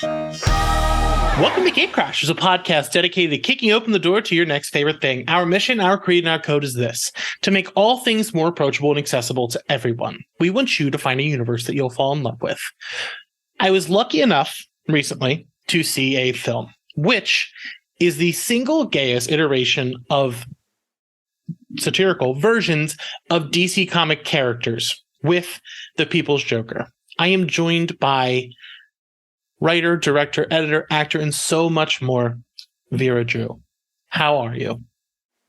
Welcome to Game Crashers, a podcast dedicated to kicking open the door to your next favorite thing. Our mission, our creed, and our code is this: to make all things more approachable and accessible to everyone. We want you to find a universe that you'll fall in love with. I was lucky enough recently to see a film, which is the single gayest iteration of satirical versions of DC comic characters with the People's Joker. I am joined by writer, director, editor, actor, and so much more, Vera Drew. How are you?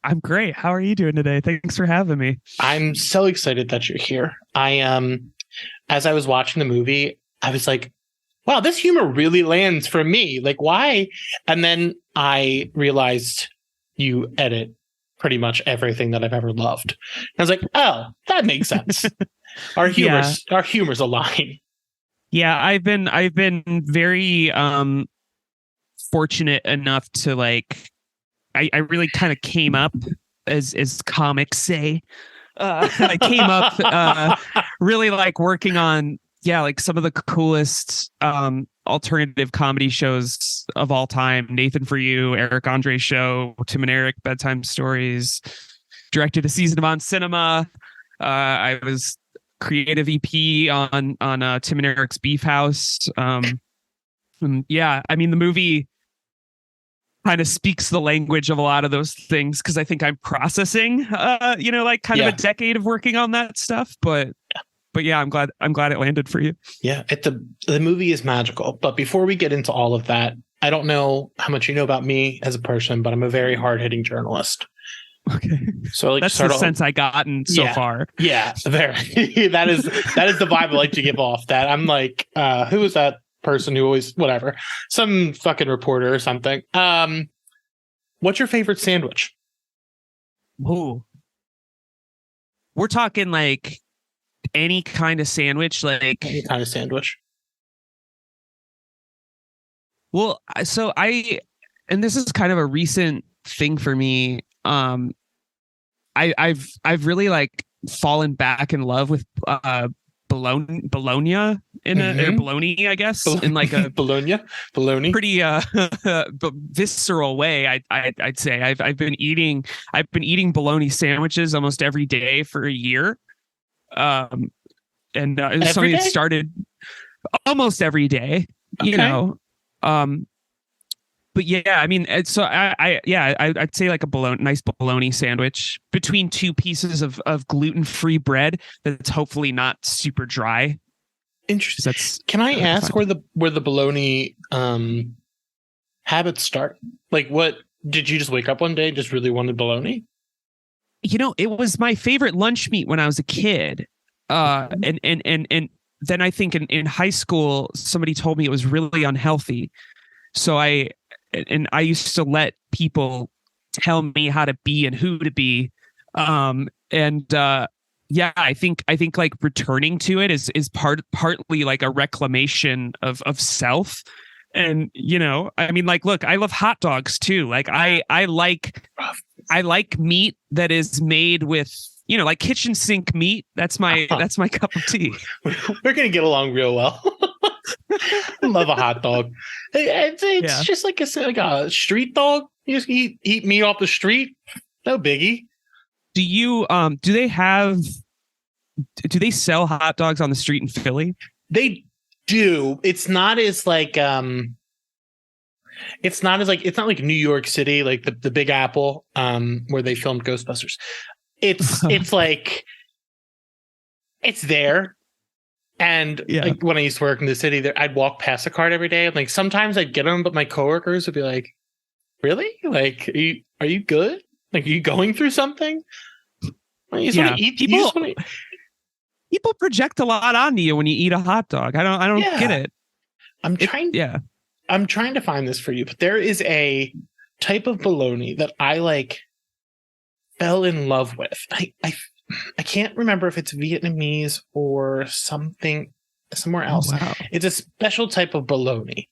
I'm great. How are you doing today? Thanks for having me. I'm so excited that you're here. As I was watching the movie, I was like, wow, this humor really lands for me. Like, why? And then I realized you edit pretty much everything that I've ever loved. And I was like, oh, that makes sense. Our humors align. Yeah, I've been very fortunate enough to I really kind of came up as comics say. I came up really working on some of the coolest alternative comedy shows of all time. Nathan For You, Eric Andre's show, Tim and Eric Bedtime Stories, directed a season of On Cinema. I was creative EP on Tim and Eric's Beef House. The movie kind of speaks the language of a lot of those things because I think I'm processing of a decade of working on that stuff. But yeah, I'm glad it landed for you. Yeah, the movie is magical. But before we get into all of that, I don't know how much you know about me as a person, but I'm a very hard-hitting journalist. Okay, so that's the sense I gotten so far. Yeah, very. that is the vibe I like to give off. That I'm like, who is that person who always whatever, some fucking reporter or something. What's your favorite sandwich? Ooh, we're talking any kind of sandwich, any kind of sandwich. Well, so and this is kind of a recent thing for me. I've really fallen back in love with bologna or bologna, I guess, in a bologna pretty visceral way. I'd say I've been eating bologna sandwiches almost every day for a year. And it was something that started almost every day, okay. But yeah, I mean, so I'd say a nice bologna sandwich between two pieces of gluten-free bread that's hopefully not super dry. Interesting. Can I ask where the bologna habits start? What did you just wake up one day and just really wanted bologna? It was my favorite lunch meat when I was a kid. And then I think in high school somebody told me it was really unhealthy. So I used to let people tell me how to be and who to be. I think returning to it is partly a reclamation of self. And, look, I love hot dogs too. I like meat that is made with, kitchen sink meat. That's my cup of tea. We're going to get along real well. Love a hot dog. It's just like a street dog. You just eat meat off the street. No biggie. Do they sell hot dogs on the street in Philly? They do. It's not as it's not like New York City, like the Big Apple, where they filmed Ghostbusters. It's it's there. And when I used to work in the city, there I'd walk past a cart every day. And sometimes I'd get them, but my coworkers would be like, "Really? Are you good? Are you going through something? You just want to eat." People project a lot onto you when you eat a hot dog. I don't get it. I'm trying to find this for you, but there is a type of bologna that I fell in love with. I can't remember if it's Vietnamese or something somewhere else. Oh, wow. It's a special type of bologna.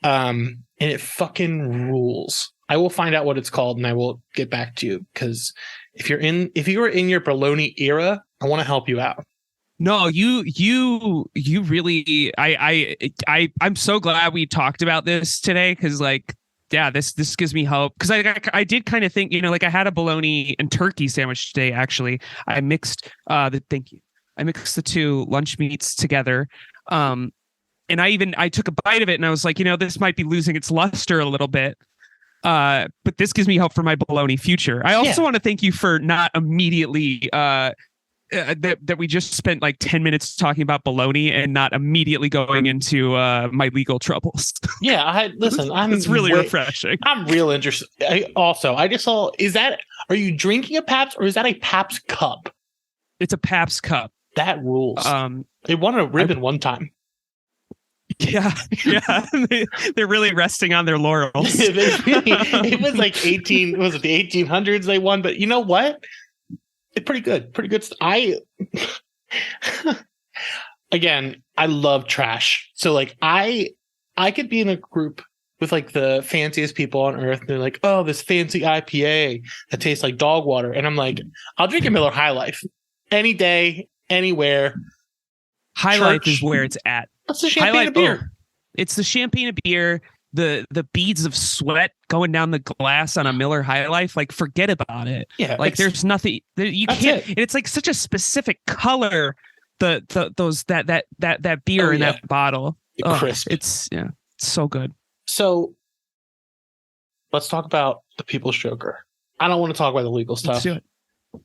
And it fucking rules. I will find out what it's called and I will get back to you, because if you are in your bologna era, I want to help you out. No, you really I'm so glad we talked about this today because like yeah, this gives me hope because I did kind of think, you know, like I had a bologna and turkey sandwich today actually. I mixed thank you. I mixed the two lunch meats together. And I took a bite of it and I was like, you know, this might be losing its luster a little bit. But this gives me hope for my bologna future. I also want to thank you for not immediately that we just spent like 10 minutes talking about bologna and not immediately going into my legal troubles. Yeah, listen, it's really refreshing. I'm real interested. I just saw, are you drinking a Pabst or is that a Pabst cup? It's a Pabst cup. That rules. They won a ribbon one time. Yeah. They're really resting on their laurels. It was like the 1800s they won, but you know what? It's pretty good. Again, I love trash. So like I could be in a group with like the fanciest people on earth and they're like, oh, this fancy IPA that tastes like dog water. And I'm like, I'll drink a Miller High Life any day, anywhere. High Life is where it's at. That's the champagne of beer. Oh, it's the champagne of beer. The beads of sweat going down the glass on a Miller High Life, like forget about it. Yeah, like there's nothing you can't. It's like such a specific color. That beer in that bottle, crisp. It's so good. So let's talk about the People's Joker. I don't want to talk about the legal stuff.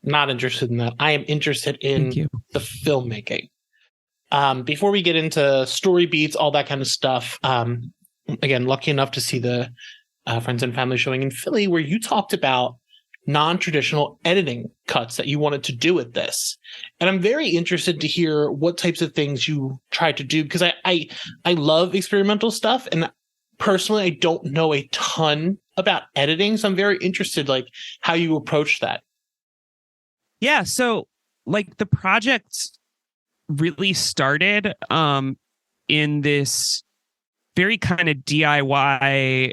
Not interested in that. I am interested in the filmmaking. Before we get into story beats, all that kind of stuff. Again, lucky enough to see the Friends and Family showing in Philly where you talked about non-traditional editing cuts that you wanted to do with this. And I'm very interested to hear what types of things you tried to do because I love experimental stuff. And personally, I don't know a ton about editing. So I'm very interested like how you approach that. Yeah. So like the project really started in this very kind of DIY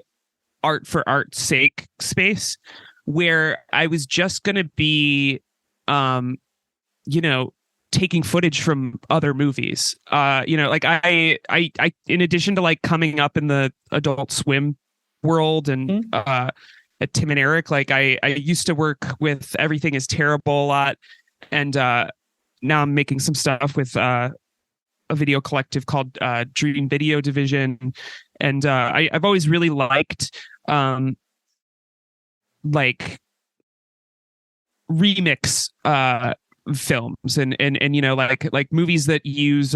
art for art's sake space where I was just going to be, taking footage from other movies. Like I, in addition to like coming up in the Adult Swim world and at Tim and Eric, like I used to work with Everything Is Terrible a lot. And now I'm making some stuff with a video collective called Dream Video Division, and I've always really liked like remix films and like movies that use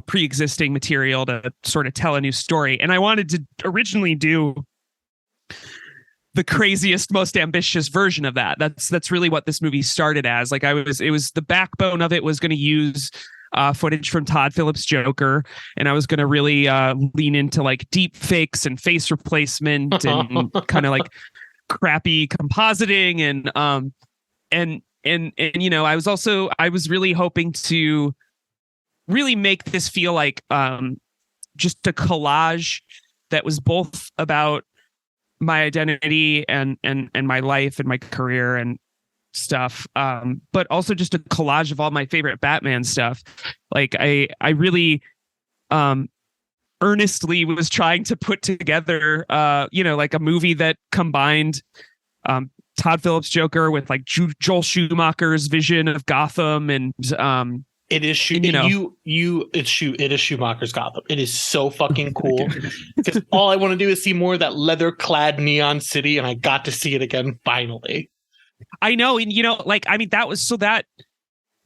pre-existing material to sort of tell a new story. And I wanted to originally do the craziest, most ambitious version of that. That's really what this movie started as. Like it was the backbone of it was going to use footage from Todd Phillips' Joker, and I was going to really lean into like deep fakes and face replacement and kind of like crappy compositing and I was really hoping to really make this feel like just a collage that was both about my identity and my life and my career and stuff, but also just a collage of all my favorite Batman stuff. Like I really earnestly was trying to put together like a movie that combined Todd Phillips' Joker with like Joel Schumacher's vision of Gotham and it is Schumacher's Gotham. It is so fucking cool because all I want to do is see more of that leather-clad neon city, and I got to see it again finally. I know, and that was so that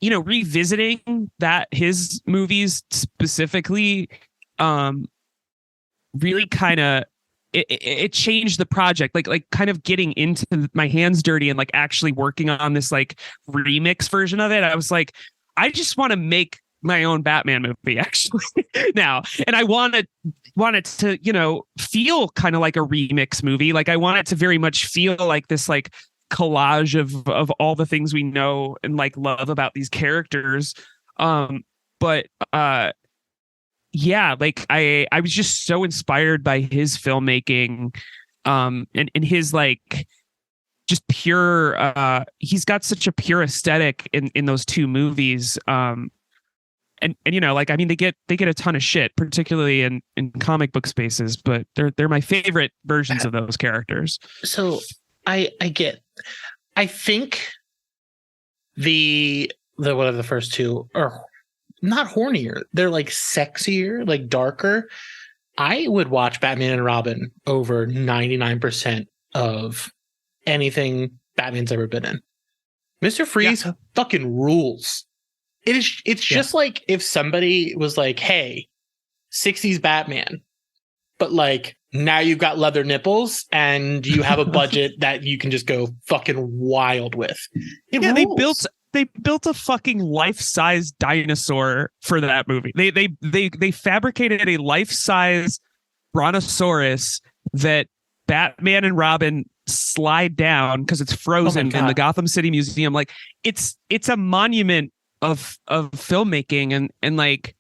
revisiting that his movies specifically, really kind of it changed the project. Like kind of getting into my hands dirty and like actually working on this like remix version of it. I was like, I just want to make my own Batman movie actually now. And I want it to, feel kind of like a remix movie. Like I want it to very much feel like this like collage of all the things we know and like love about these characters. But like I was just so inspired by his filmmaking and his like just pure. He's got such a pure aesthetic in those two movies. And you know, like, I mean, they get a ton of shit, particularly in comic book spaces, but they're my favorite versions of those characters. So I think the one of the first two are not hornier. They're like sexier, like darker. I would watch Batman and Robin over 99% of anything Batman's ever been in. Mr. Freeze fucking rules. It's just like if somebody was like, hey, 60s Batman, but like now you've got leather nipples and you have a budget that you can just go fucking wild with. Rules. They built a fucking life-size dinosaur for that movie. They fabricated a life-size brontosaurus that Batman and Robin slide down because it's frozen in the Gotham City Museum. Like it's a monument of filmmaking and like,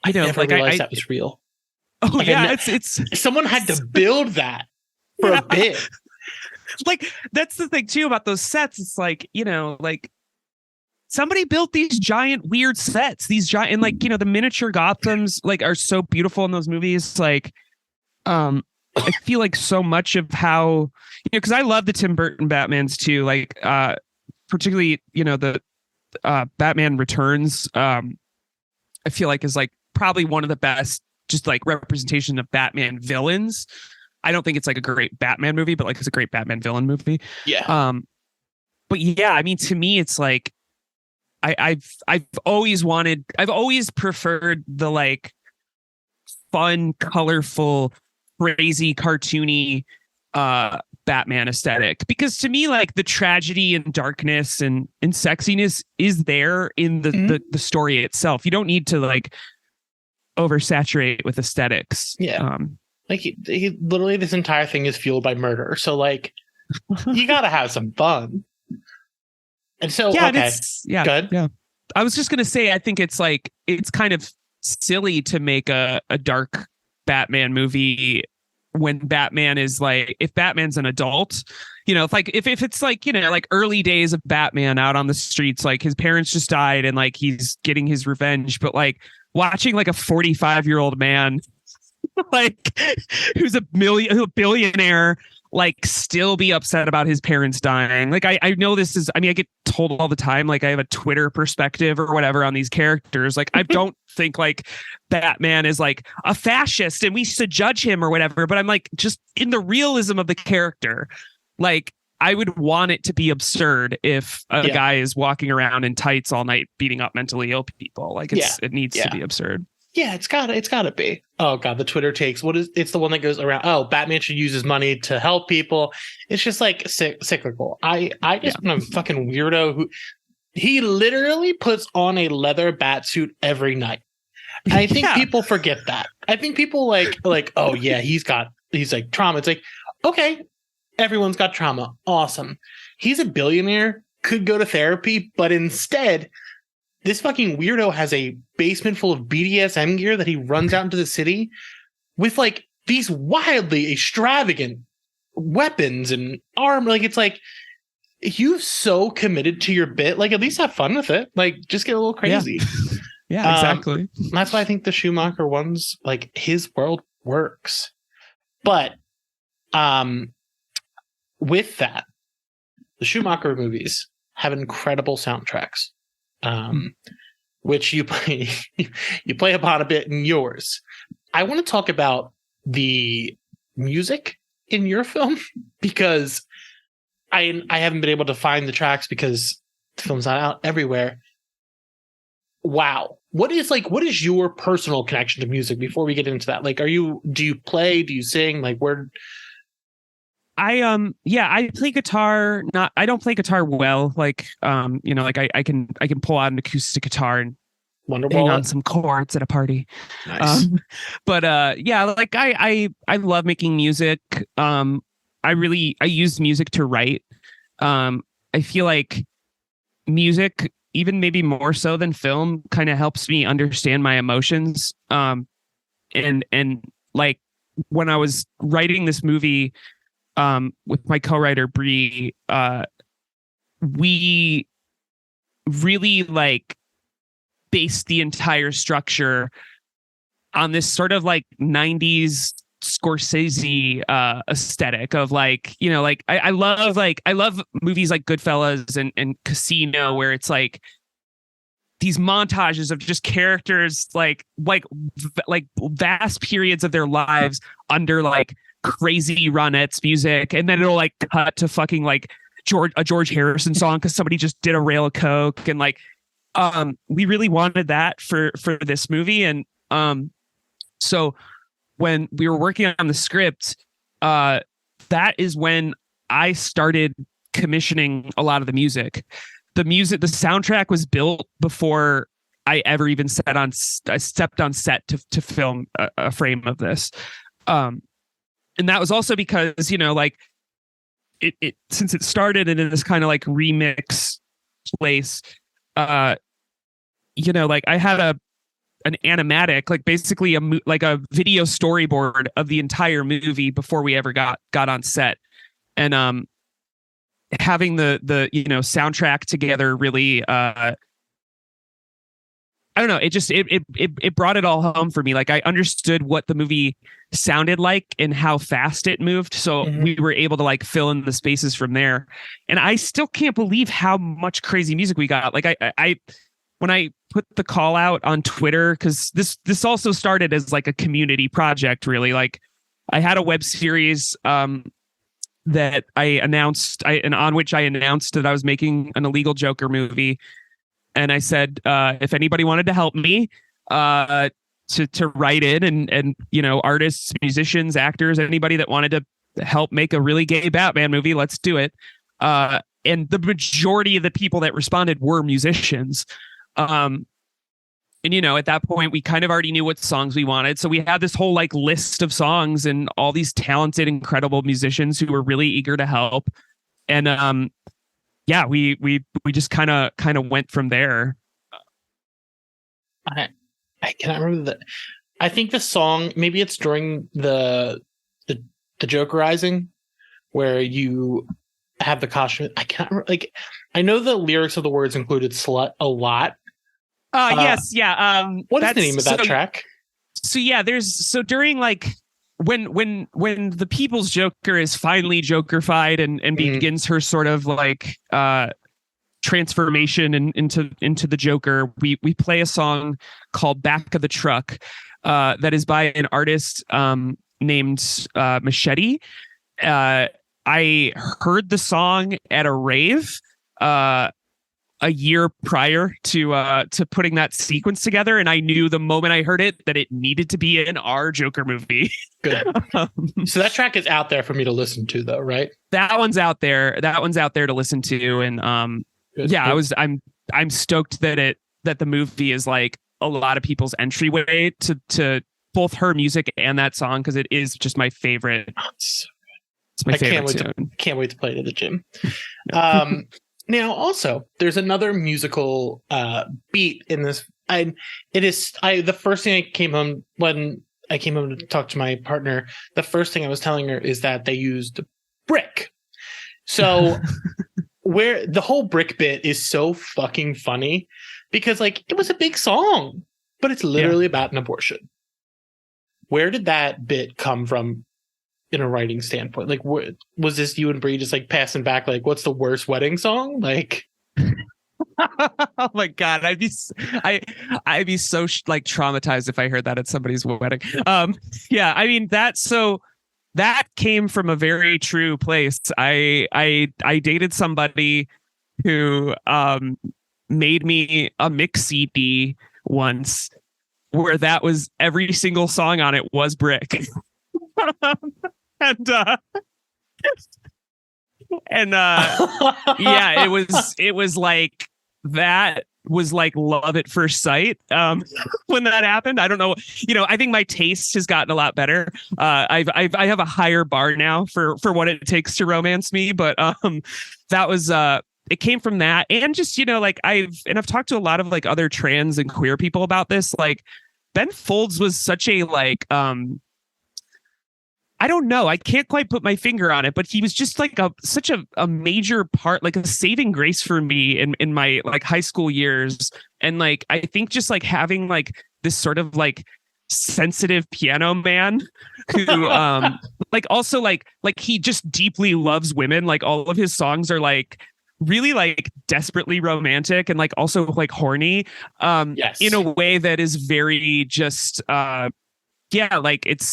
I never realized that was real. Oh like yeah, it's someone had to build that for a bit. Like that's the thing too about those sets. It's like, you know, like somebody built these giant weird sets, these giant, and like, you know, the miniature Gothams like are so beautiful in those movies. Like, I feel like so much of how, you know, because I love the Tim Burton Batmans too. Like, particularly, you know, the Batman Returns. I feel like is like probably one of the best, just like representation of Batman villains. I don't think it's like a great Batman movie, but like it's a great Batman villain movie. Yeah. But yeah, I mean, to me, it's like I've always preferred the like fun, colorful, crazy, cartoony Batman aesthetic, because to me, like the tragedy and darkness and sexiness is there in the story itself. You don't need to like oversaturate with aesthetics. Yeah. Like he literally, this entire thing is fueled by murder. So like, you gotta have some fun. And so, yeah, okay, good. Yeah, I was just gonna say, I think it's like it's kind of silly to make a dark Batman movie when Batman is like, if Batman's an adult, you know, if it's like, you know, like early days of Batman out on the streets, like his parents just died and like he's getting his revenge, but like watching like a 45-year-old man like who's a billionaire like still be upset about his parents dying. Like I know this is, I mean, I get told all the time, like I have a Twitter perspective or whatever on these characters. Like I don't think like Batman is like a fascist and we should judge him or whatever, but I'm like, just in the realism of the character, like I would want it to be absurd if a guy is walking around in tights all night beating up mentally ill people. Like it needs to be absurd. Yeah, it's gotta be. Oh god, the Twitter takes. It's the one that goes around. Oh, Batman should use his money to help people. It's just like cyclical. I just want a fucking weirdo who he literally puts on a leather bat suit every night. And I think people forget that. I think people like, oh yeah, he's like trauma. It's like, okay, everyone's got trauma. Awesome. He's a billionaire, could go to therapy, but instead, this fucking weirdo has a basement full of BDSM gear that he runs out into the city with like these wildly extravagant weapons and armor. Like, it's like, you've so committed to your bit, like at least have fun with it. Like just get a little crazy. Yeah, exactly. That's why I think the Schumacher ones, like his world works. But with that, the Schumacher movies have incredible soundtracks. Which you play upon a bit in yours. I want to talk about the music in your film because I haven't been able to find the tracks because the film's not out everywhere. Wow. What is your personal connection to music before we get into that? Like, do you play, do you sing? Like where? I play guitar. I don't play guitar well. Like, you know, like I can pull out an acoustic guitar and hang on some chords at a party. Nice. But like I love making music. I use music to write. I feel like music, even maybe more so than film, kind of helps me understand my emotions. And like when I was writing this movie, with my co-writer Bree, we really like based the entire structure on this sort of like 90s Scorsese aesthetic of like, you know, like I love movies like Goodfellas and Casino, where it's like these montages of just characters like vast periods of their lives under like crazy Ronettes music, and then it'll like cut to fucking like George Harrison song because somebody just did a rail of coke, and like we really wanted that for this movie. And so when we were working on the script, that is when I started commissioning a lot of the music. The soundtrack was built before I ever even stepped on set to film a frame of this. And that was also because, you know, like it since it started in this kind of like remix place, you know, like I had an animatic, like basically like a video storyboard of the entire movie before we ever got on set. And having the you know soundtrack together really I don't know, it brought it all home for me. Like I understood what the movie sounded like and how fast it moved, so we were able to like fill in the spaces from there. And I still can't believe how much crazy music we got. Like I when I put the call out on Twitter, because this also started as like a community project, really. Like I had a web series that I announced, on which I announced that I was making an illegal Joker movie. And I said, if anybody wanted to help me to write it, and you know, artists, musicians, actors, anybody that wanted to help make a really gay Batman movie, let's do it. And the majority of the people that responded were musicians. And you know, at that point, we kind of already knew what songs we wanted. So we had this whole like list of songs and all these talented, incredible musicians who were really eager to help. And yeah, we just kind of went from there. I cannot remember that. I think the song, maybe it's during the Jokerizing, where you have the costume. I can't remember, like, I know the lyrics of the words included "slut" a lot. Yes, yeah. What is the name of that track? So yeah, during like when the People's Joker is finally Jokerfied and begins her sort of like transformation into the Joker, we play a song called "Back of the Truck" that is by an artist named Machete. I heard the song at a rave a year prior to putting that sequence together, and I knew the moment I heard it that it needed to be in our Joker movie. Good. So that track is out there for me to listen to, though, right? That one's out there. That one's out there to listen to, and Good. yeah, I'm stoked that the movie is like a lot of people's entryway to both her music and that song, because it is just my favorite. It's my favorite tune. Can't wait to play it at the gym. Now, also, there's another musical beat in this. The first thing I came home when I came home to talk to my partner, the first thing I was telling her is that they used brick. So where the whole brick bit is so fucking funny, because like it was a big song, but it's literally about an abortion. Where did that bit come from? In a writing standpoint, like, was this you and Bree just like passing back, like, what's the worst wedding song? Like, oh my god, I'd be so like traumatized if I heard that at somebody's wedding. Yeah, I mean that came from a very true place. I dated somebody who made me a mix CD once where that was every single song on it was brick. and yeah, it was like that was like love at first sight when that happened. I don't know, you know, I think my taste has gotten a lot better. I have a higher bar now for what it takes to romance me, but that was it came from that. And just, you know, like I've talked to a lot of like other trans and queer people about this. Like Ben Folds was such a like I don't know. I can't quite put my finger on it, but he was just like such a major part, like a saving grace for me in my like high school years. And like, I think just like having like this sort of like sensitive piano man who like also like he just deeply loves women. Like all of his songs are like really like desperately romantic and like also like horny Yes. in a way that is very just yeah, like it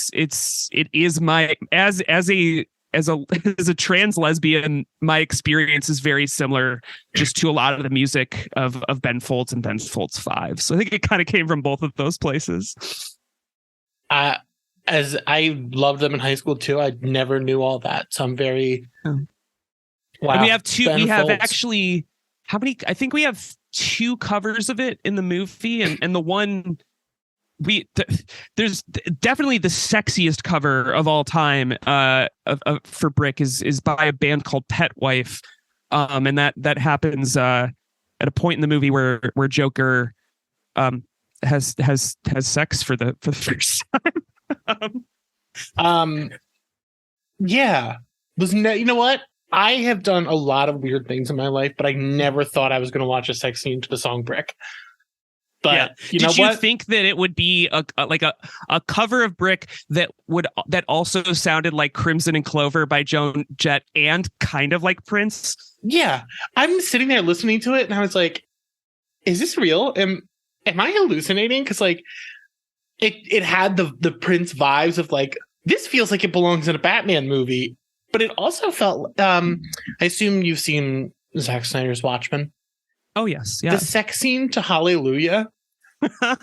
is my as a as a trans lesbian, my experience is very similar just to a lot of the music of Ben Folds and Ben Folds 5. So I think it kind of came from both of those places. As I loved them in high school too, I never knew all that. So I'm very wow. And we have two. Ben we have Folds. actually how many? I think we have 2 covers of it in the movie, and the one there's definitely the sexiest cover of all time for Brick is by a band called Pet Wife, and that happens at a point in the movie where Joker has sex for the first time. Yeah. You know what? I have done a lot of weird things in my life, but I never thought I was going to watch a sex scene to the song Brick. But yeah. Did you think that it would be a cover of Brick that also sounded like Crimson and Clover by Joan Jett and kind of like Prince? Yeah. I'm sitting there listening to it and I was like, is this real? Am I hallucinating? Because like it had the Prince vibes of like, this feels like it belongs in a Batman movie. But it also felt I assume you've seen Zack Snyder's Watchmen. Oh yes, yeah. The sex scene to Hallelujah,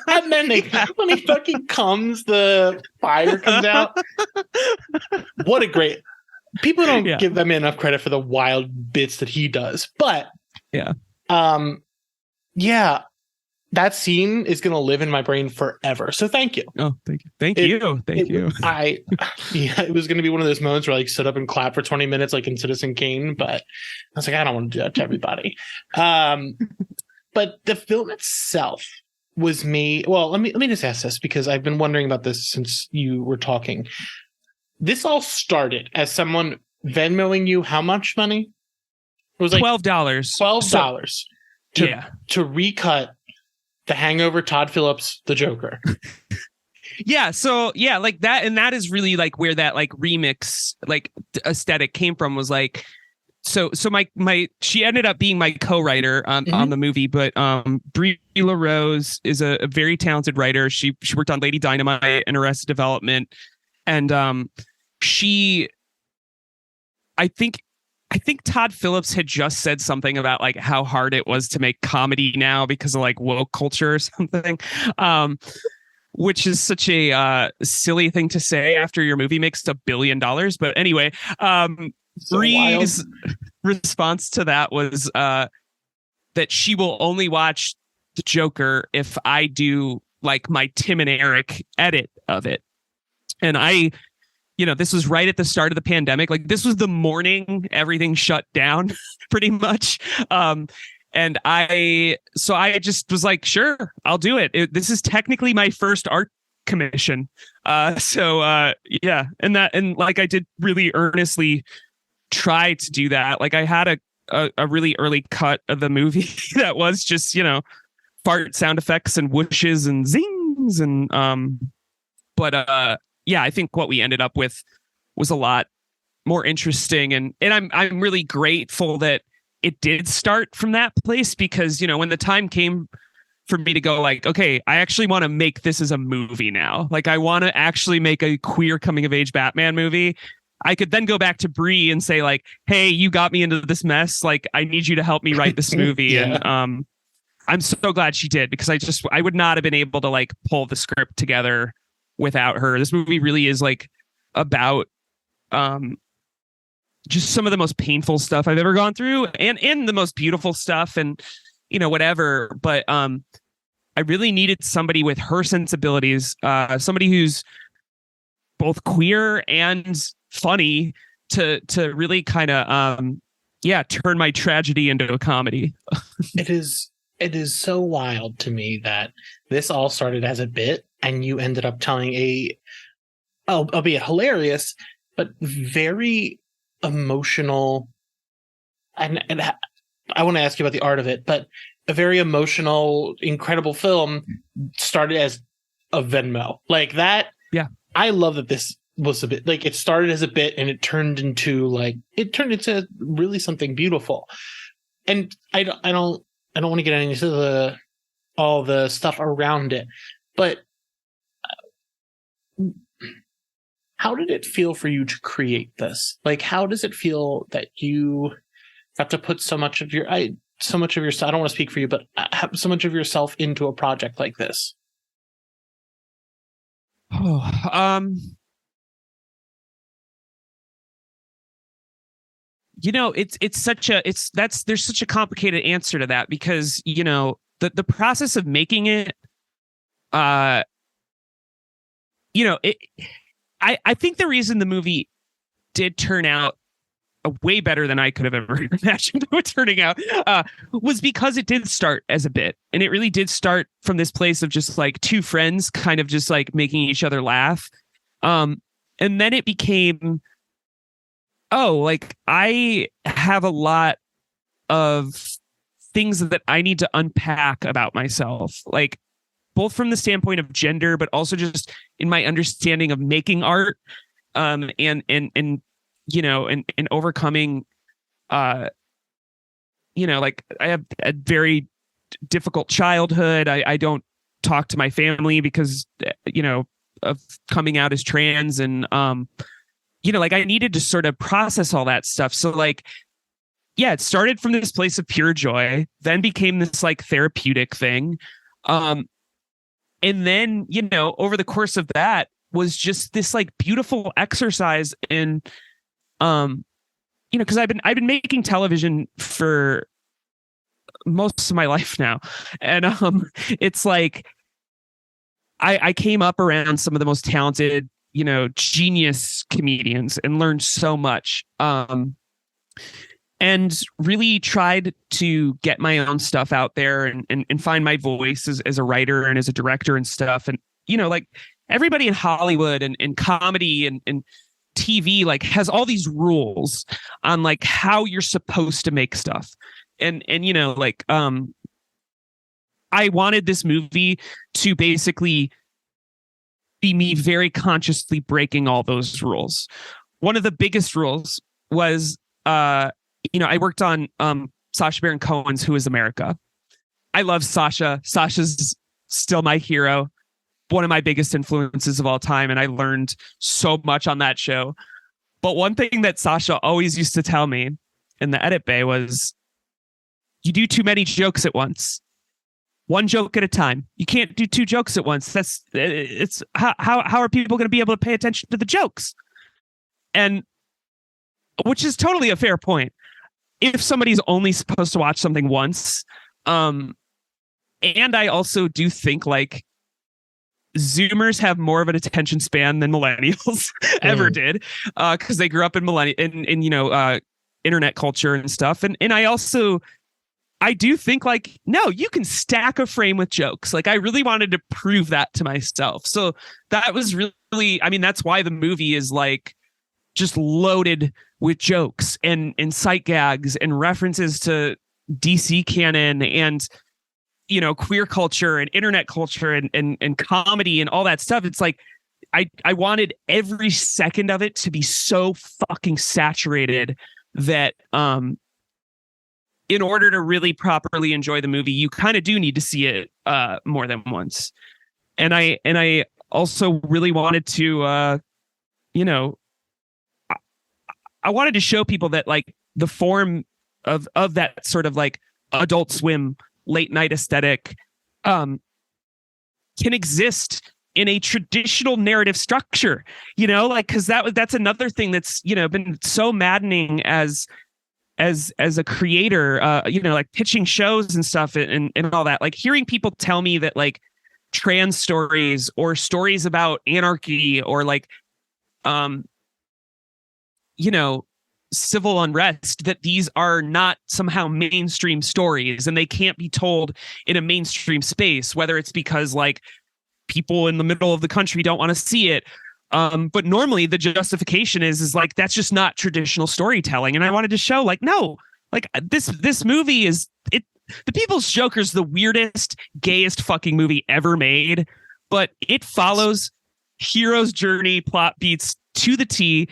and then when he fucking comes, the fire comes out. What a great! People don't give them enough credit for the wild bits that he does, but yeah, that scene is going to live in my brain forever. So thank you. Oh, thank you. Thank you. It was going to be one of those moments where I like stood up and clapped for 20 minutes, like in Citizen Kane, but I was like, I don't want to do that to everybody. But the film itself was made. Well, let me just ask this because I've been wondering about this since you were talking. This all started as someone Venmoing you how much money? It was like $12. $12 to recut The Hangover, Todd Phillips, The Joker. Yeah, so yeah, like that, and that is really like where that like remix like aesthetic came from. Was like, so my she ended up being my co-writer on the movie, but Brie LaRose is a very talented writer. She worked on Lady Dynamite and Arrested Development, and I think Todd Phillips had just said something about like how hard it was to make comedy now because of like woke culture or something, which is such a silly thing to say after your movie makes $1 billion. But anyway, Bree's response to that was that she will only watch The Joker if I do like my Tim and Eric edit of it. And this was right at the start of the pandemic. Like this was the morning everything shut down pretty much. And I just was like, sure, I'll do it. This is technically my first art commission. Yeah. And like, I did really earnestly try to do that. Like I had a really early cut of the movie that was just, fart sound effects and whooshes and zings. And, yeah, I think what we ended up with was a lot more interesting, and I'm really grateful that it did start from that place because when the time came for me to go like, okay, I actually want to make this as a movie now. Like I want to actually make a queer coming of age Batman movie. I could then go back to Brie and say like, hey, you got me into this mess. Like I need you to help me write this movie. Yeah. And I'm so glad she did because I would not have been able to like pull the script together without her. This movie really is like about just some of the most painful stuff I've ever gone through and the most beautiful stuff and whatever. But I really needed somebody with her sensibilities, somebody who's both queer and funny to really kind of turn my tragedy into a comedy. It is so wild to me that this all started as a bit and you ended up telling albeit hilarious, but very emotional. And I want to ask you about the art of it, but a very emotional, incredible film started as a Venmo like that. Yeah. I love that this was a bit like it started as a bit and it turned into really something beautiful. And I don't want to get into all the stuff around it, but how did it feel for you to create this? Like, how does it feel that you got to put so much of yourself, I don't want to speak for you, but so much of yourself into a project like this? There's such a complicated answer to that because, the process of making it, I think the reason the movie did turn out way better than I could have ever imagined it turning out was because it did start as a bit, and it really did start from this place of just like two friends kind of just like making each other laugh. And then it became, like I have a lot of things that I need to unpack about myself, like both from the standpoint of gender, but also just in my understanding of making art, and overcoming, like I have a very difficult childhood. I don't talk to my family because, of coming out as trans, and, like I needed to sort of process all that stuff. So like, yeah, it started from this place of pure joy, then became this like therapeutic thing. And then, over the course of that was just this like beautiful exercise in, because I've been making television for most of my life now. And it's like I came up around some of the most talented, genius comedians and learned so much. And really tried to get my own stuff out there and find my voice as a writer and as a director and stuff. And, like everybody in Hollywood and comedy and TV, like has all these rules on like how you're supposed to make stuff. And, I wanted this movie to basically be me very consciously breaking all those rules. One of the biggest rules was, I worked on Sacha Baron Cohen's Who is America. I love Sacha. Sacha's still my hero, one of my biggest influences of all time, and I learned so much on that show. But one thing that Sacha always used to tell me in the edit bay was, you do too many jokes at once. One joke at a time. You can't do two jokes at once. It's how are people going to be able to pay attention to the jokes? And which is totally a fair point. If somebody's only supposed to watch something once, and I also do think like Zoomers have more of an attention span than millennials ever did, because they grew up in internet culture and stuff. And I do think like, no, you can stack a frame with jokes. Like I really wanted to prove that to myself. So that was really, that's why the movie is like just loaded with jokes and sight gags and references to DC canon and, queer culture and internet culture and comedy and all that stuff. It's like, I wanted every second of it to be so fucking saturated that, in order to really properly enjoy the movie, you kind of do need to see it, more than once. And I also really wanted to, I wanted to show people that like the form of that sort of like Adult Swim late night aesthetic can exist in a traditional narrative structure, because that's another thing that's, been so maddening as a creator, like pitching shows and stuff and all that, like hearing people tell me that like trans stories or stories about anarchy or like, civil unrest, that these are not somehow mainstream stories and they can't be told in a mainstream space, whether it's because like people in the middle of the country don't want to see it, But normally the justification is like, that's just not traditional storytelling. And I wanted to show like, no, like this movie is it. The People's Joker is the weirdest, gayest fucking movie ever made, but it follows hero's journey plot beats to the T.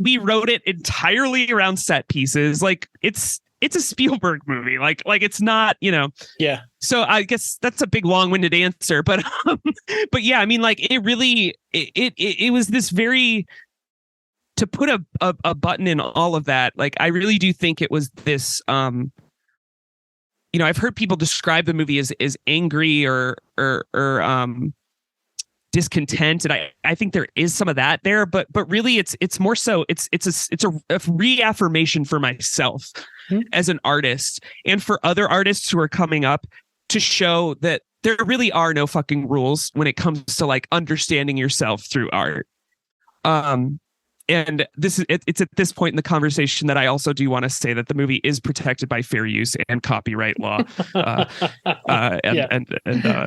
We wrote it entirely around set pieces. Like it's a Spielberg movie. Like it's not, Yeah. So I guess that's a big long-winded answer, but yeah, I mean, like it really, it was this very, to put a button in all of that. Like, I really do think it was this, I've heard people describe the movie as angry or discontent, and I think there is some of that there, but really it's more so it's a reaffirmation for myself as an artist and for other artists who are coming up, to show that there really are no fucking rules when it comes to like understanding yourself through art. And it's at this point in the conversation that I also do want to say that the movie is protected by fair use and copyright law, and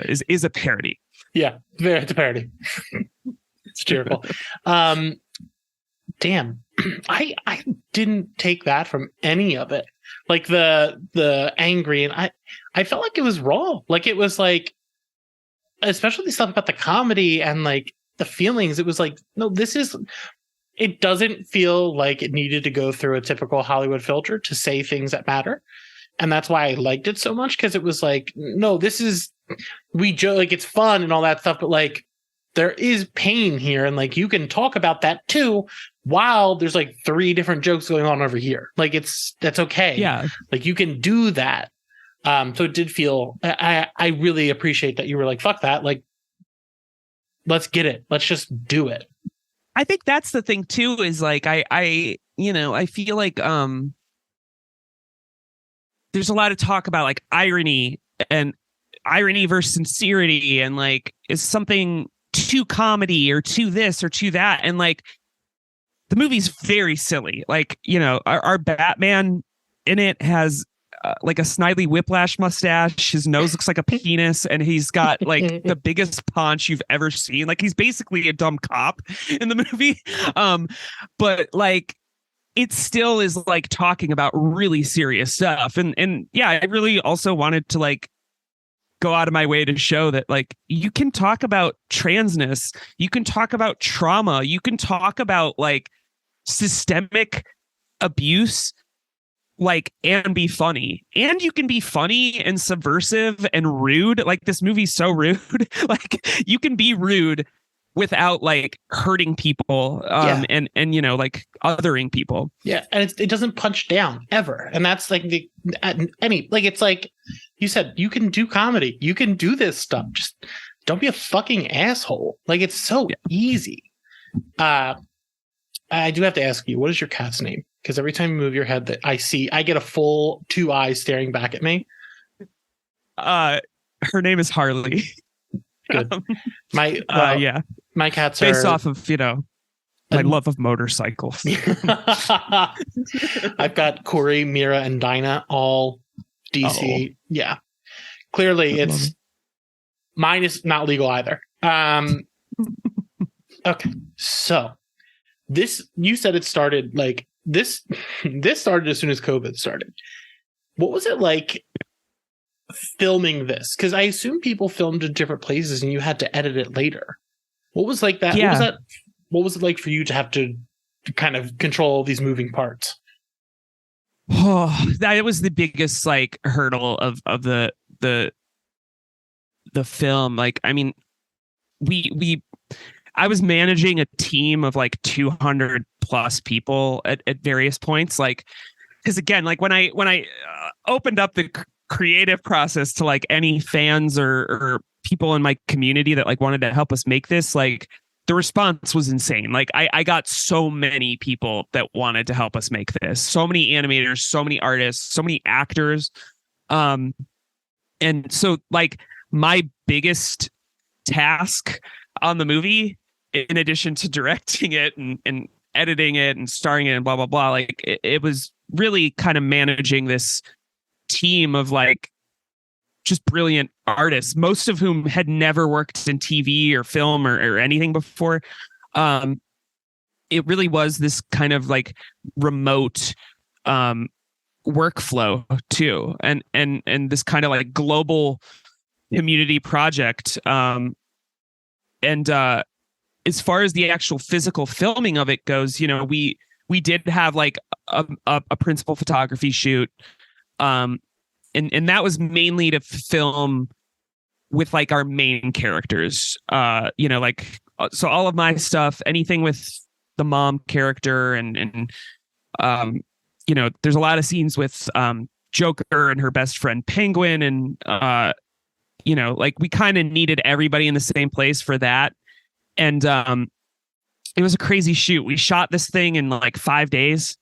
is a parody. Yeah, it's a parody. It's cheerful. Damn, I didn't take that from any of it. Like the angry, and I felt like it was raw. Like it was like, especially the stuff about the comedy and like the feelings. It was like, no, it doesn't feel like it needed to go through a typical Hollywood filter to say things that matter. And that's why I liked it so much, because it was like, no, we joke, like it's fun and all that stuff, but like there is pain here, and like you can talk about that too, while there's like 3 different jokes going on over here. Like that's okay. Yeah. Like you can do that. So it did feel, I really appreciate that you were like, fuck that. Like, let's get it. Let's just do it. I think that's the thing too, is like, I feel like, there's a lot of talk about like irony versus sincerity, and like, is something too comedy or too this or too that. And like, the movie's very silly. Like, our Batman in it has like a Snidely Whiplash mustache. His nose looks like a penis, and he's got like the biggest paunch you've ever seen. Like, he's basically a dumb cop in the movie. But like, it still is like talking about really serious stuff. And yeah, I really also wanted to like go out of my way to show that like, you can talk about transness, you can talk about trauma, you can talk about like systemic abuse, like, and be funny, and you can be funny and subversive and rude. Like, this movie's so rude. Like, you can be rude without like hurting people, and like othering people. Yeah, and it doesn't punch down ever, and that's like it's like you said, you can do comedy, you can do this stuff. Just don't be a fucking asshole. Like, it's so easy. I do have to ask you, what is your cat's name? Because every time you move your head, that I get a full 2 eyes staring back at me. Her name is Harley. Good. My cats based are off of my love of motorcycles. I've got Corey, Mira, and Dinah, all DC. Oh. Yeah, clearly mine is not legal either. Okay, so you said it started like this started as soon as COVID started. What was it like filming this? Because I assume people filmed in different places and you had to edit it later. What was like that? Yeah. What was it like for you to have to kind of control these moving parts? Oh, that was the biggest like hurdle of the film. Like, I mean, I was managing a team of like 200 plus people at various points. Like, because again, like when I opened up the creative process to like any fans or people in my community that like wanted to help us make this, like the response was insane. Like I got so many people that wanted to help us make this, so many animators, so many artists, so many actors. And so like my biggest task on the movie, in addition to directing it and editing it and starring it and blah, blah, blah, like it was really kind of managing this team of like just brilliant artists, most of whom had never worked in TV or film or anything before. It really was this kind of like remote workflow too, and this kind of like global community project. And as far as the actual physical filming of it goes, you know, we did have like a principal photography shoot, and that was mainly to film with like our main characters. You know, like so all of my stuff, anything with the mom character, and you know, there's a lot of scenes with Joker and her best friend Penguin, and you know, like we kind of needed everybody in the same place for that. And it was a crazy shoot. We shot this thing in like 5 days.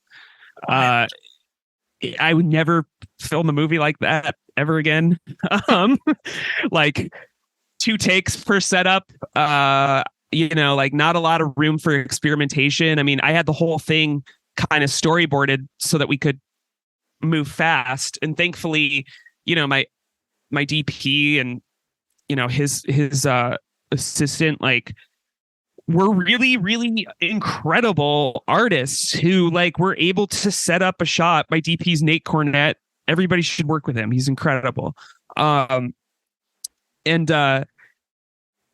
I would never film a movie like that ever again. Like 2 takes per setup. You know, like not a lot of room for experimentation. I mean, I had the whole thing kind of storyboarded so that we could move fast. And thankfully, you know, my DP and, you know, his assistant, like, were really, really incredible artists who like were able to set up a shot. My DP's Nate Cornett. Everybody should work with him. He's incredible. And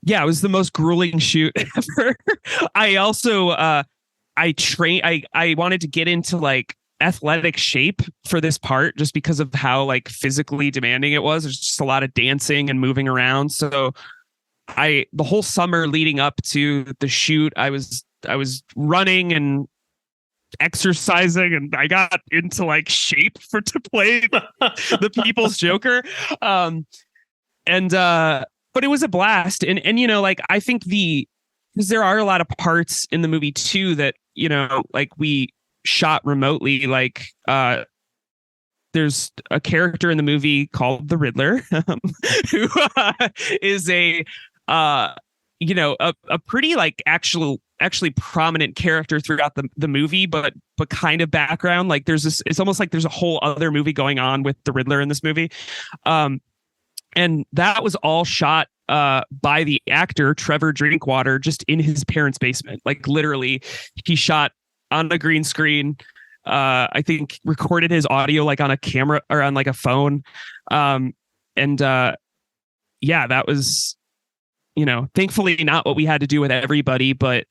yeah, it was the most grueling shoot ever. I also I wanted to get into like athletic shape for this part just because of how like physically demanding it was. There's just a lot of dancing and moving around. So the whole summer leading up to the shoot, I was running and exercising, and I got into like shape to play the people's Joker. But it was a blast. And you know, like I think because there are a lot of parts in the movie too that, you know, like we shot remotely. Like there's a character in the movie called the Riddler, who is a you know, a pretty like actually prominent character throughout the movie, but kind of background. Like there's this, it's almost like there's a whole other movie going on with the Riddler in this movie. And that was all shot by the actor Trevor Drinkwater just in his parents' basement. Like literally he shot on a green screen, I think recorded his audio like on a camera or on like a phone. Yeah, that was, you know, thankfully not what we had to do with everybody, but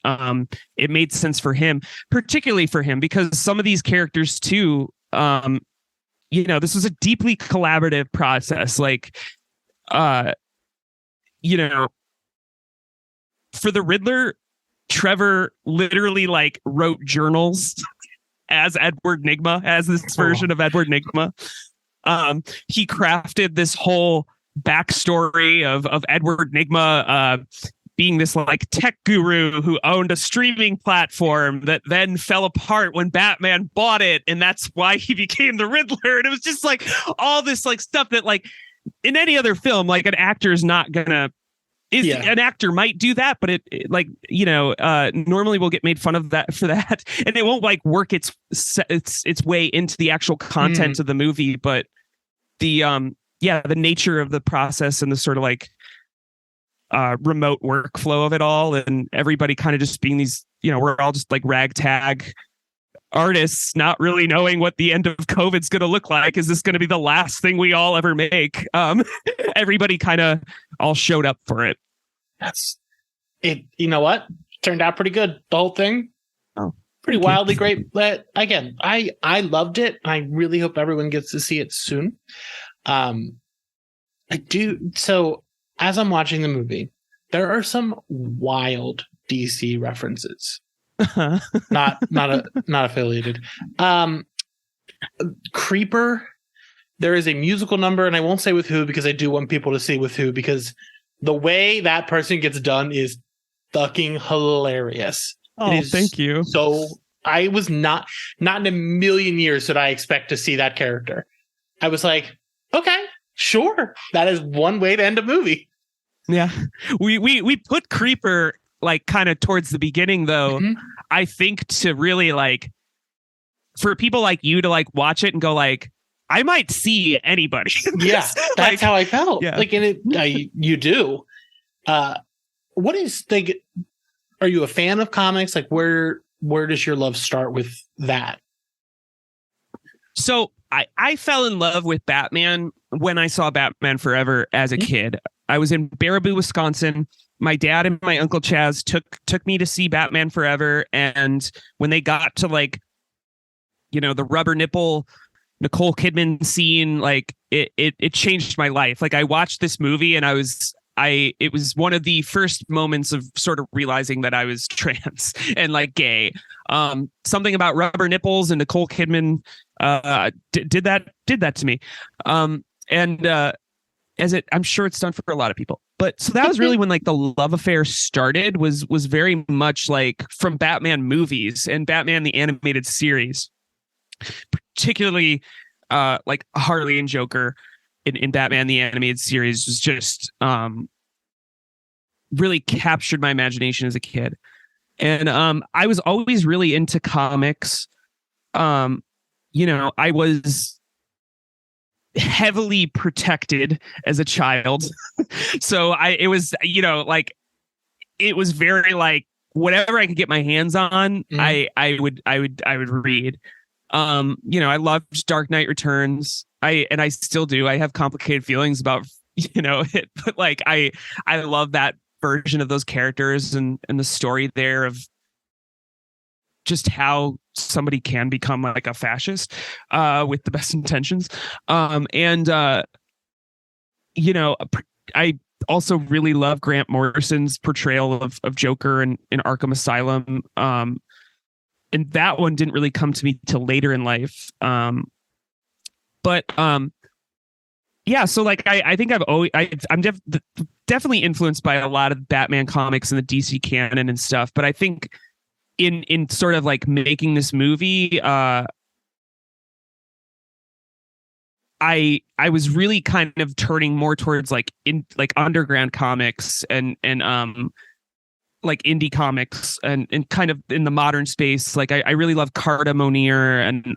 it made sense for him, particularly for him, because some of these characters too, you know, this was a deeply collaborative process. Like, you know, for the Riddler, Trevor literally like wrote journals as Edward Nygma, as this version of Edward Nygma. He crafted this whole backstory of Edward Nygma being this like tech guru who owned a streaming platform that then fell apart when Batman bought it, and that's why he became the Riddler. And it was just like all this like stuff that like in any other film, like an actor is not gonna. An actor might do that, but it like, you know, normally will get made fun of that for that, and it won't like work its way into the actual content of the movie. But the the nature of the process and the sort of like remote workflow of it all, and everybody kind of just being these, you know, we're all just like ragtag artists, not really knowing what the end of COVID's going to look like. Is this going to be the last thing we all ever make? Everybody kind of all showed up for it. That's it. You know what? Turned out pretty good. The whole thing. Oh, pretty wildly great. But again, I loved it. I really hope everyone gets to see it soon. I do. So as I'm watching the movie, there are some wild DC references. not affiliated. Creeper. There is a musical number, and I won't say with who because I do want people to see with who, because the way that person gets done is fucking hilarious. Oh, thank you. So I was not in a million years did I expect to see that character. I was like, okay, sure. That is one way to end a movie. Yeah. We put Creeper like kind of towards the beginning though. Mm-hmm. I think to really like for people like you to like watch it and go like, I might see anybody. Yeah, that's like, how I felt. Yeah. Like, and you do. What is are you a fan of comics? Like where does your love start with that? So I fell in love with Batman when I saw Batman Forever as a kid. I was in Baraboo, Wisconsin. My dad and my uncle Chaz took me to see Batman Forever, and when they got to like, you know, the rubber nipple Nicole Kidman scene, like it changed my life. Like I watched this movie and it was one of the first moments of sort of realizing that I was trans and like gay. Something about rubber nipples and Nicole Kidman did that to me. I'm sure it's done for a lot of people. But so that was really when like the love affair started, was very much like from Batman movies and Batman the animated series, particularly like Harley and Joker in Batman the animated series was just really captured my imagination as a kid. And I was always really into comics. You know, I was heavily protected as a child. So it was, you know, like it was very like whatever I could get my hands on, I would read. You know, I loved Dark Knight Returns. I still do. I have complicated feelings about, you know, it, but like I love that version of those characters and the story there of just how somebody can become like a fascist with the best intentions. You know, I also really love Grant Morrison's portrayal of Joker in Arkham Asylum. And that one didn't really come to me till later in life. Yeah, so like I think I'm definitely influenced by a lot of Batman comics and the DC canon and stuff. But I think in sort of like making this movie, I was really kind of turning more towards like underground comics and like indie comics and kind of in the modern space. Like I really love Carta Monier and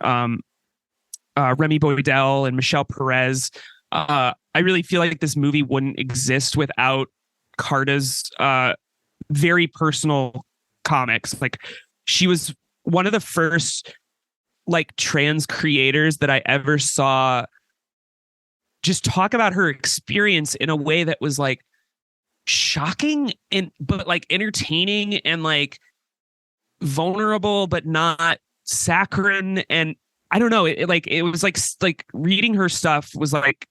Remy Boydell and Michelle Perez. I really feel like this movie wouldn't exist without Carta's very personal comics. Like she was one of the first like trans creators that I ever saw just talk about her experience in a way that was like shocking but like entertaining and like vulnerable but not saccharine. And I don't know, it was like reading her stuff was like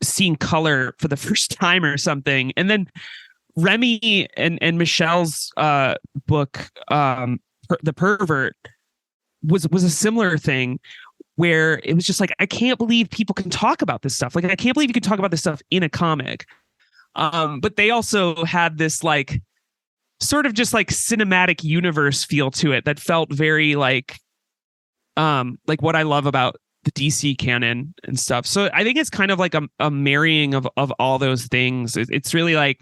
seeing color for the first time or something. And then Remy and Michelle's book, The Pervert, was a similar thing where it was just like, I can't believe people can talk about this stuff. Like, I can't believe you can talk about this stuff in a comic. But they also had this like sort of just like cinematic universe feel to it that felt very like what I love about the DC canon and stuff. So I think it's kind of like a marrying of all those things. It's really like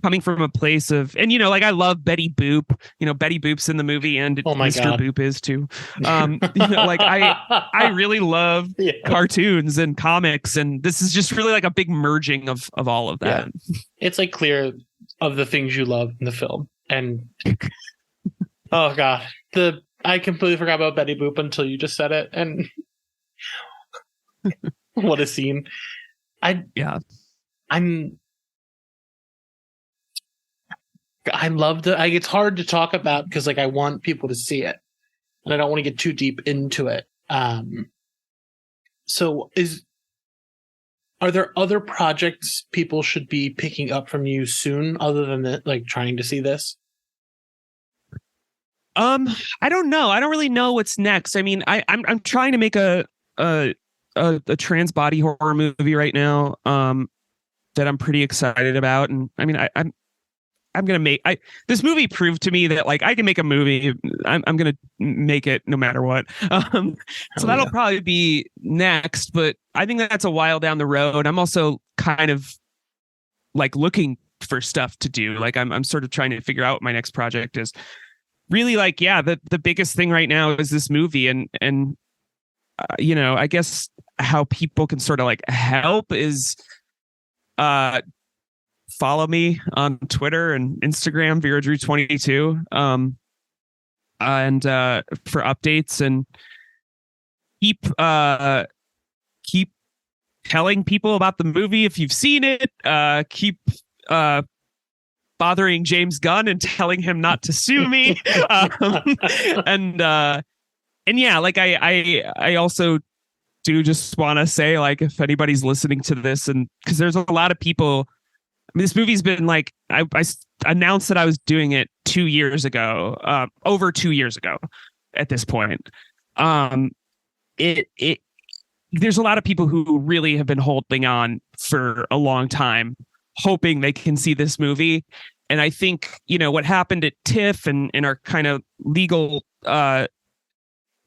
coming from a place of, and you know, like I love Betty Boop. You know, Betty Boop's in the movie, and Mr. God. Boop is too. You know, like I really love cartoons and comics, and this is just really like a big merging of all of that. Yeah. It's like clear of the things you love in the film, and oh god, I completely forgot about Betty Boop until you just said it, and what a scene! I love the. It's hard to talk about because like I want people to see it, and I don't want to get too deep into it. So are there other projects people should be picking up from you soon, other than like trying to see this? I don't know. I don't really know what's next. I mean, I'm trying to make a trans body horror movie right now. That I'm pretty excited about, and I mean, I'm gonna make this movie proved to me that like I can make a movie. I'm gonna make it no matter what. So that'll probably be next, but I think that's a while down the road. I'm also kind of like looking for stuff to do. Like I'm sort of trying to figure out what my next project is. Really, like the biggest thing right now is this movie, and you know, I guess how people can sort of like help is follow me on Twitter and Instagram, Vera Drew 22, and for updates, and keep telling people about the movie if you've seen it. Keep bothering James Gunn and telling him not to sue me. And yeah, like I also do just want to say, like, if anybody's listening to this, and because there's a lot of people, I mean, this movie's been like, I announced that I was doing it 2 years ago, over 2 years ago at this point. There's a lot of people who really have been holding on for a long time, hoping they can see this movie. And I think, what happened at TIFF and our kind of legal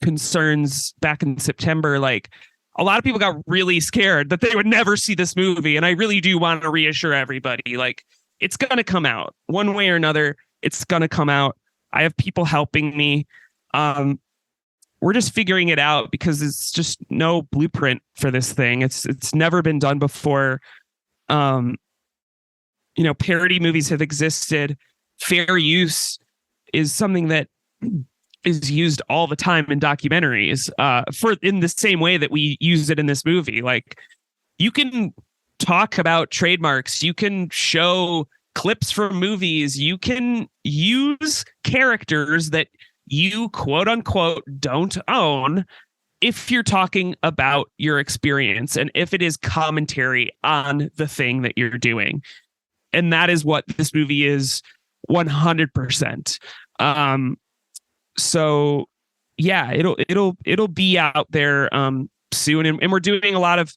concerns back in September, like, a lot of people got really scared that they would never see this movie. And I really do want to reassure everybody, like, it's going to come out one way or another. It's going to come out. I have people helping me. We're just figuring it out because it's just no blueprint for this thing. It's never been done before. Parody movies have existed. Fair use is something that is used all the time in documentaries, in the same way that we use it in this movie. Like, you can talk about trademarks, you can show clips from movies, you can use characters that you quote unquote don't own if you're talking about your experience and if it is commentary on the thing that you're doing. And that is what this movie is 100%. So yeah, it'll be out there soon, and we're doing a lot of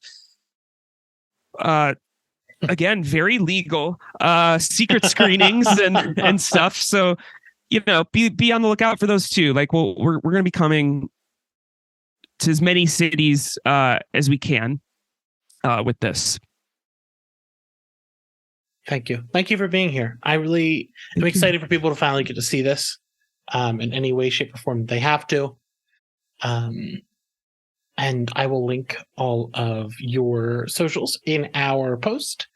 again, very legal secret screenings and stuff. So be on the lookout for those too. Like, we're going to be coming to as many cities as we can with this. Thank you for being here. I really am excited for people to finally get to see this in any way, shape, or form they have to. And I will link all of your socials in our post.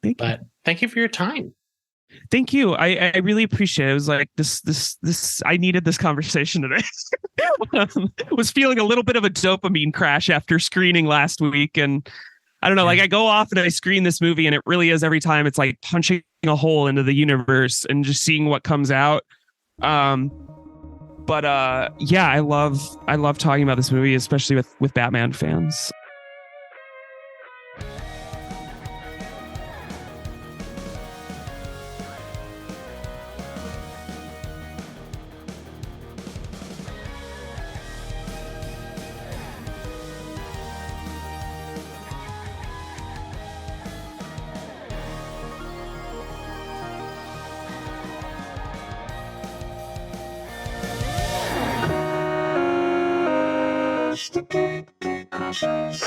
Thank you for your time. Thank you. I really appreciate it. It was like this. I needed this conversation today. Was feeling a little bit of a dopamine crash after screening last week, and I don't know. Like, I go off and I screen this movie, and it really is every time. It's like punching a hole into the universe and just seeing what comes out. But yeah, I love talking about this movie, especially with Batman fans. The big, big questions.